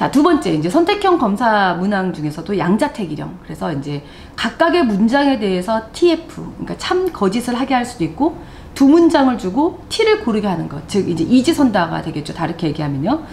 자, 두 번째, 이제 선택형 검사 문항 중에서도 양자택일형. 그래서 이제 각각의 문장에 대해서 TF, 그러니까 참 거짓을 하게 할 수도 있고, 두 문장을 주고 T를 고르게 하는 것. 즉, 이제 이지선다가 되겠죠. 다르게 얘기하면요.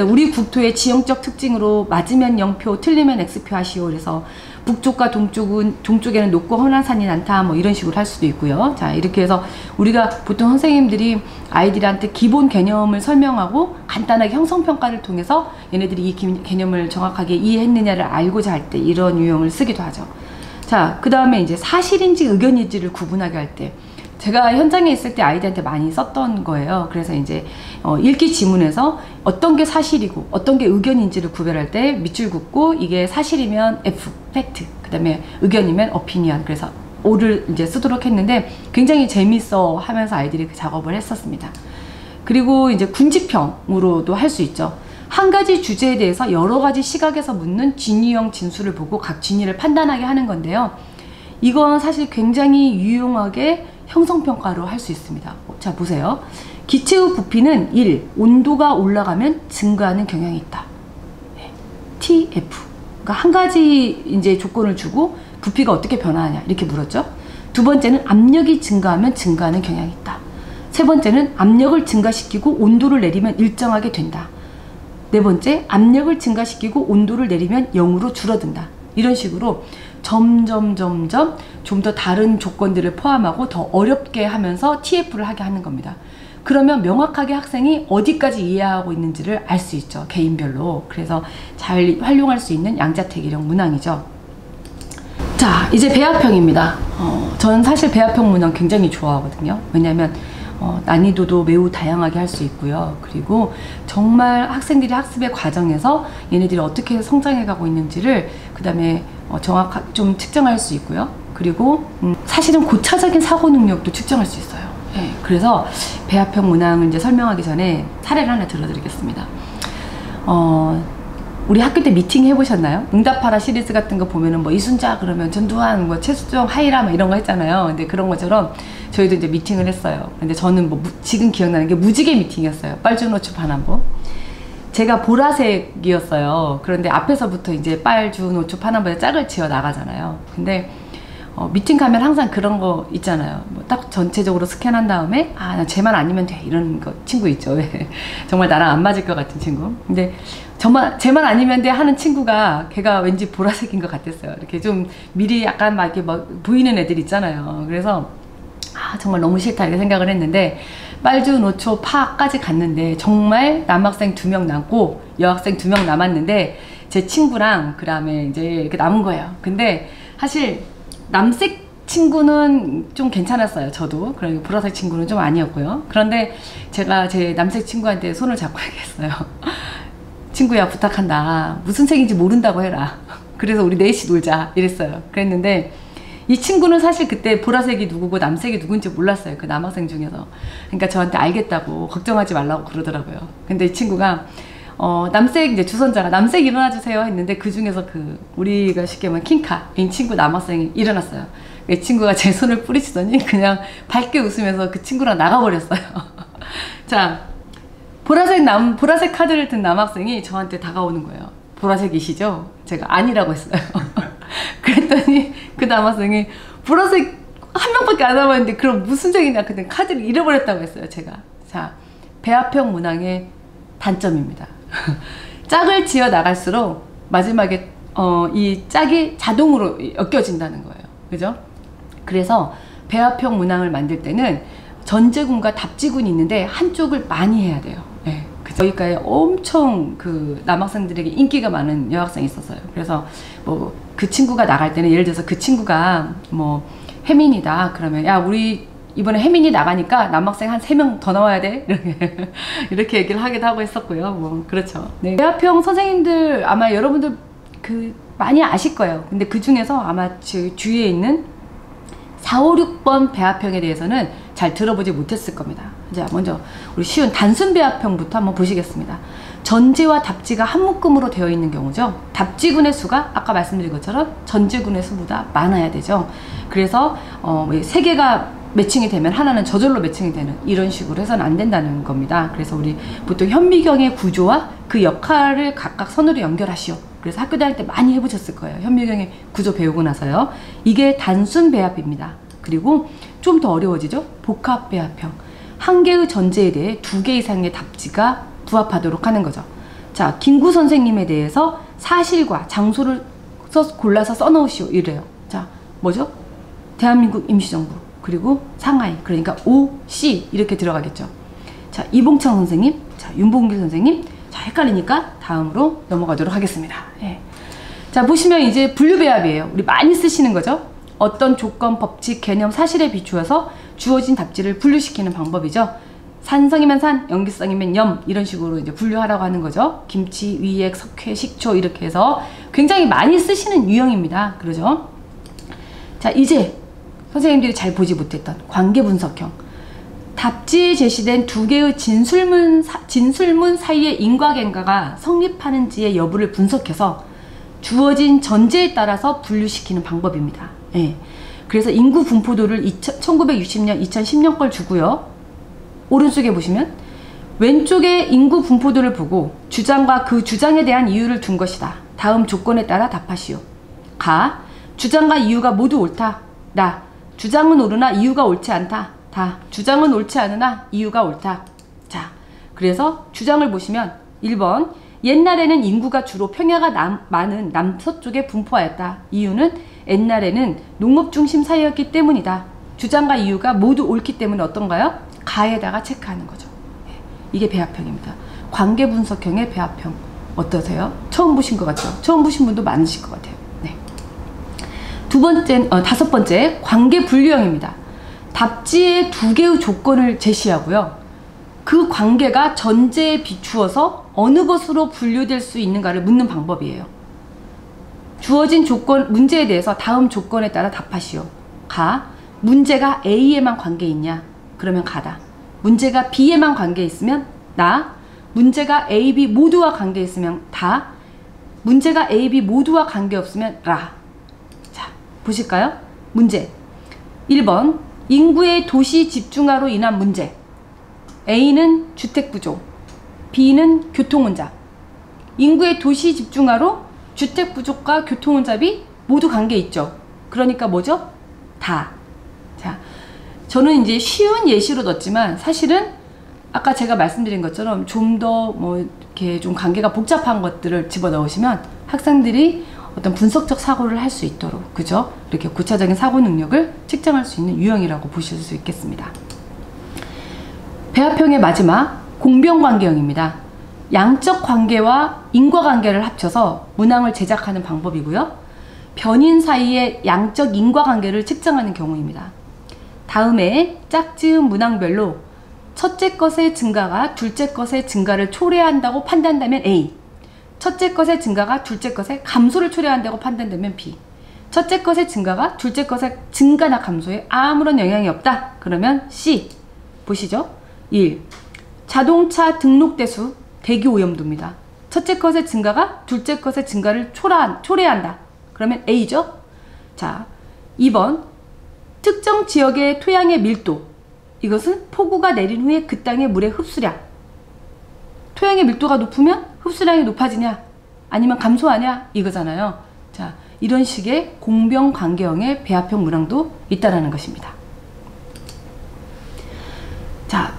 우리 국토의 지형적 특징으로 맞으면 0표, 틀리면 X표 하시오. 그래서 북쪽과 동쪽에는 높고 험한 산이 많다. 뭐 이런 식으로 할 수도 있고요. 자, 이렇게 해서 우리가 보통 선생님들이 아이들한테 기본 개념을 설명하고 간단하게 형성평가를 통해서 얘네들이 이 개념을 정확하게 이해했느냐를 알고자 할 때 이런 유형을 쓰기도 하죠. 자, 그 다음에 이제 사실인지 의견인지를 구분하게 할 때, 제가 현장에 있을 때 아이들한테 많이 썼던 거예요. 그래서 이제 읽기 지문에서 어떤 게 사실이고 어떤 게 의견인지를 구별할 때 밑줄 긋고, 이게 사실이면 F, 팩트, 그 다음에 의견이면 오피니언, 그래서 O를 이제 쓰도록 했는데 굉장히 재밌어 하면서 아이들이 그 작업을 했었습니다. 그리고 이제 군지평으로도 할 수 있죠. 한 가지 주제에 대해서 여러 가지 시각에서 묻는 진위형 진술을 보고 각 진위를 판단하게 하는 건데요. 이건 사실 굉장히 유용하게 형성평가로 할 수 있습니다. 자, 보세요. 기체의 부피는 1. 온도가 올라가면 증가하는 경향이 있다. TF. 그러니까 한 가지 이제 조건을 주고 부피가 어떻게 변화하냐 이렇게 물었죠. 두 번째는 압력이 증가하면 증가하는 경향이 있다. 세 번째는 압력을 증가시키고 온도를 내리면 일정하게 된다. 네 번째, 압력을 증가시키고 온도를 내리면 0으로 줄어든다. 이런 식으로 점점 좀 더 다른 조건들을 포함하고 더 어렵게 하면서 TF를 하게 하는 겁니다. 그러면 명확하게 학생이 어디까지 이해하고 있는지를 알 수 있죠. 개인별로. 그래서 잘 활용할 수 있는 양자택일형 문항이죠. 자, 이제 배합형입니다. 저는 사실 배합형 문항 굉장히 좋아하거든요. 왜냐하면 난이도도 매우 다양하게 할 수 있고요. 그리고 정말 학생들이 학습의 과정에서 얘네들이 어떻게 성장해 가고 있는지를 그 다음에 정확하게 좀 측정할 수 있고요. 그리고 사실은 고차적인 사고 능력도 측정할 수 있어요. 네, 그래서 배합형 문항을 이제 설명하기 전에 사례를 하나 들려드리겠습니다. 우리 학교 때 미팅 해보셨나요? 응답하라 시리즈 같은 거 보면은 뭐 이순자 그러면 전두환, 뭐 최수종, 하이라 뭐 이런 거 했잖아요. 근데 그런 것처럼 저희도 이제 미팅을 했어요. 근데 저는 뭐 지금 기억나는 게 무지개 미팅이었어요. 빨주노초 파남보. 제가 보라색이었어요. 그런데 앞에서부터 이제 빨주노초 파남보에 짝을 지어 나가잖아요. 근데 미팅 가면 항상 그런 거 있잖아요. 뭐 딱 전체적으로 스캔한 다음에 나 쟤만 아니면 돼 이런 거 친구 있죠. 정말 나랑 안 맞을 것 같은 친구. 근데 정말 쟤만 아니면 돼 하는 친구가 걔가 왠지 보라색인 것 같았어요. 이렇게 좀 미리 약간 막 이렇게 막 보이는 애들 있잖아요. 그래서 정말 너무 싫다 이렇게 생각을 했는데, 빨주, 노초, 파까지 갔는데 정말 남학생 2명 남고 여학생 2명 남았는데 제 친구랑 그 다음에 이제 이렇게 남은 거예요. 근데 사실 남색 친구는 좀 괜찮았어요. 저도. 그러니까 보라색 친구는 좀 아니었고요. 그런데 제가 제 남색 친구한테 손을 잡고 얘기했어요. 친구야, 부탁한다. 무슨 색인지 모른다고 해라. 그래서 우리 넷이 놀자 이랬어요. 그랬는데 이 친구는 사실 그때 보라색이 누구고 남색이 누군지 몰랐어요. 그 남학생 중에서. 그러니까 저한테 알겠다고 걱정하지 말라고 그러더라고요. 근데 이 친구가 남색 이제 주선자가 남색 일어나 주세요 했는데, 그 중에서 그 우리가 쉽게 말하면 킹카 이 친구 남학생이 일어났어요. 이 친구가 제 손을 뿌리치더니 그냥 밝게 웃으면서 그 친구랑 나가버렸어요. 자, 보라색 카드를 든 남학생이 저한테 다가오는 거예요. 보라색이시죠? 제가 아니라고 했어요. 그랬더니 그 남학생이 보라색 한 명밖에 안 남았는데 그럼 무슨 색이냐, 근데 카드를 잃어버렸다고 했어요. 제가. 자, 배합형 문항의 단점입니다. 짝을 지어 나갈수록 마지막에 이 짝이 자동으로 엮여진다는 거예요. 그죠? 그래서 배합형 문항을 만들 때는 전제군과 답지군이 있는데 한쪽을 많이 해야 돼요. 네. 저희과에 엄청 그 남학생들에게 인기가 많은 여학생이 있었어요. 그래서 뭐 그 친구가 나갈 때는, 예를 들어서 그 친구가 뭐 혜민이다 그러면, 야, 우리 이번에 혜민이 나가니까 남학생 한 3명 더 나와야 돼, 이렇게 얘기를 하기도 하고 했었고요. 뭐 그렇죠. 네. 배합형 선생님들 아마 여러분들 그 많이 아실 거예요. 근데 그 중에서 아마 주위에 있는 4, 5, 6번 배합형에 대해서는 잘 들어보지 못했을 겁니다. 자, 먼저 우리 쉬운 단순 배합형부터 한번 보시겠습니다. 전지와 답지가 한 묶음으로 되어 있는 경우죠. 답지군의 수가 아까 말씀드린 것처럼 전지군의 수보다 많아야 되죠. 그래서 3개가 매칭이 되면 하나는 저절로 매칭이 되는 이런 식으로 해서는 안 된다는 겁니다. 그래서 우리 보통 현미경의 구조와 그 역할을 각각 선으로 연결하시오. 그래서 학교 다닐 때 많이 해보셨을 거예요. 현미경의 구조 배우고 나서요. 이게 단순 배합입니다. 그리고 좀 더 어려워지죠. 복합 배합형. 한 개의 전제에 대해 두 개 이상의 답지가 부합하도록 하는 거죠. 자, 김구 선생님에 대해서 사실과 장소를 골라서 써놓으시오. 이래요. 자, 뭐죠? 대한민국 임시정부. 그리고 상하이. 그러니까 O, C 이렇게 들어가겠죠. 자, 이봉창 선생님. 자, 윤봉길 선생님. 자, 헷갈리니까 다음으로 넘어가도록 하겠습니다. 예. 자, 보시면 이제 분류배합이에요. 우리 많이 쓰시는 거죠. 어떤 조건, 법칙, 개념, 사실에 비추어서 주어진 답지를 분류시키는 방법이죠. 산성이면 산, 염기성이면 염 이런 식으로 이제 분류하라고 하는 거죠. 김치, 위액, 석회, 식초 이렇게 해서 굉장히 많이 쓰시는 유형입니다. 그러죠? 자, 이제 선생님들이 잘 보지 못했던 관계분석형. 답지에 제시된 두 개의 진술문 사이의 인과관계가 성립하는지의 여부를 분석해서 주어진 전제에 따라서 분류시키는 방법입니다. 예. 그래서 인구 분포도를 1960년, 2010년 걸 주고요. 오른쪽에 보시면 왼쪽에 인구 분포도를 보고 주장과 그 주장에 대한 이유를 둔 것이다. 다음 조건에 따라 답하시오. 가. 주장과 이유가 모두 옳다. 나. 주장은 옳으나 이유가 옳지 않다. 다. 주장은 옳지 않으나 이유가 옳다. 자, 그래서 주장을 보시면 1번 옛날에는 인구가 주로 평야가 많은 남서쪽에 분포하였다. 이유는 옛날에는 농업 중심 사회였기 때문이다. 주장과 이유가 모두 옳기 때문에 어떤가요? 가에다가 체크하는 거죠. 이게 배합형입니다. 관계분석형의 배합형 어떠세요? 처음 보신 것 같죠? 처음 보신 분도 많으실 것 같아요. 네. 다섯 번째 관계분류형입니다. 답지에 두 개의 조건을 제시하고요. 그 관계가 전제에 비추어서 어느 것으로 분류될 수 있는가를 묻는 방법이에요. 주어진 문제에 대해서 다음 조건에 따라 답하시오. 가. 문제가 A에만 관계 있냐? 그러면 가다. 문제가 B에만 관계 있으면 나. 문제가 A, B 모두와 관계 있으면 다. 문제가 A, B 모두와 관계 없으면 라. 자, 보실까요? 문제 1번 인구의 도시 집중화로 인한 문제. A는 주택부족, B는 교통혼잡. 인구의 도시 집중화로 주택부족과 교통혼잡이 모두 관계 있죠. 그러니까 뭐죠? 다. 자, 저는 이제 쉬운 예시로 넣었지만 사실은 아까 제가 말씀드린 것처럼 좀 더 이렇게 좀 관계가 복잡한 것들을 집어넣으시면 학생들이 어떤 분석적 사고를 할 수 있도록, 그죠? 이렇게 구체적인 사고 능력을 측정할 수 있는 유형이라고 보실 수 있겠습니다. 배합형의 마지막 공병관계형입니다. 양적 관계와 인과관계를 합쳐서 문항을 제작하는 방법이고요. 변인 사이의 양적 인과관계를 측정하는 경우입니다. 다음에 짝지은 문항별로 첫째 것의 증가가 둘째 것의 증가를 초래한다고 판단되면 A. 첫째 것의 증가가 둘째 것의 감소를 초래한다고 판단되면 B. 첫째 것의 증가가 둘째 것의 증가나 감소에 아무런 영향이 없다. 그러면 C. 보시죠. 1. 자동차 등록 대수 대기 오염도입니다. 첫째 것의 증가가 둘째 것의 증가를 초래한다. 그러면 A죠. 자, 2번 특정 지역의 토양의 밀도. 이것은 폭우가 내린 후에 그 땅의 물의 흡수량. 토양의 밀도가 높으면 흡수량이 높아지냐 아니면 감소하냐 이거잖아요. 자, 이런 식의 공병관계형의 배합형 문항도 있다라는 것입니다. 자,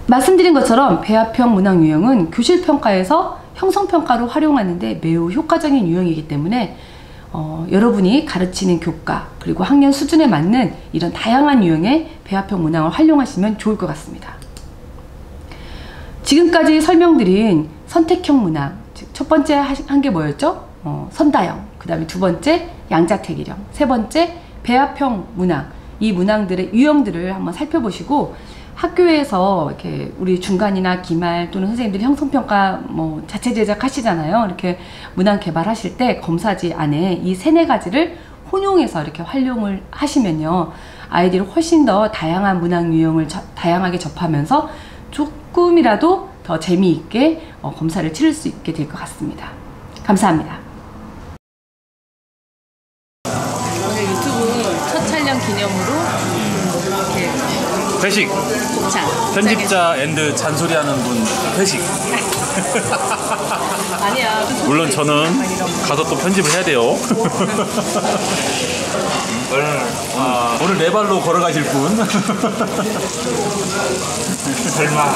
말씀드린 것처럼 배합형 문항 유형은 교실평가에서 형성평가로 활용하는데 매우 효과적인 유형이기 때문에 여러분이 가르치는 교과 그리고 학년 수준에 맞는 이런 다양한 유형의 배합형 문항을 활용하시면 좋을 것 같습니다. 지금까지 설명드린 선택형 문항, 즉 첫 번째 한 게 뭐였죠? 선다형, 그 다음에 두 번째 양자택일형, 세 번째 배합형 문항, 이 문항들의 유형들을 한번 살펴보시고 학교에서 이렇게 우리 중간이나 기말 또는 선생님들이 형성평가 자체 제작하시잖아요. 이렇게 문항 개발하실 때 검사지 안에 이 세네 가지를 혼용해서 이렇게 활용을 하시면요, 아이들이 훨씬 더 다양한 문항 유형을 다양하게 접하면서 조금이라도 더 재미있게 검사를 치를 수 있게 될 것 같습니다. 감사합니다. 오늘 유튜브 첫 촬영 기념으로 이렇게 회식. 곱창. 편집자 앤드 잔소리하는 분 회식. 아니야. 물론 저는 가서 또 편집을 해야 돼요. 오늘 네 발로 걸어가실 분. 설마.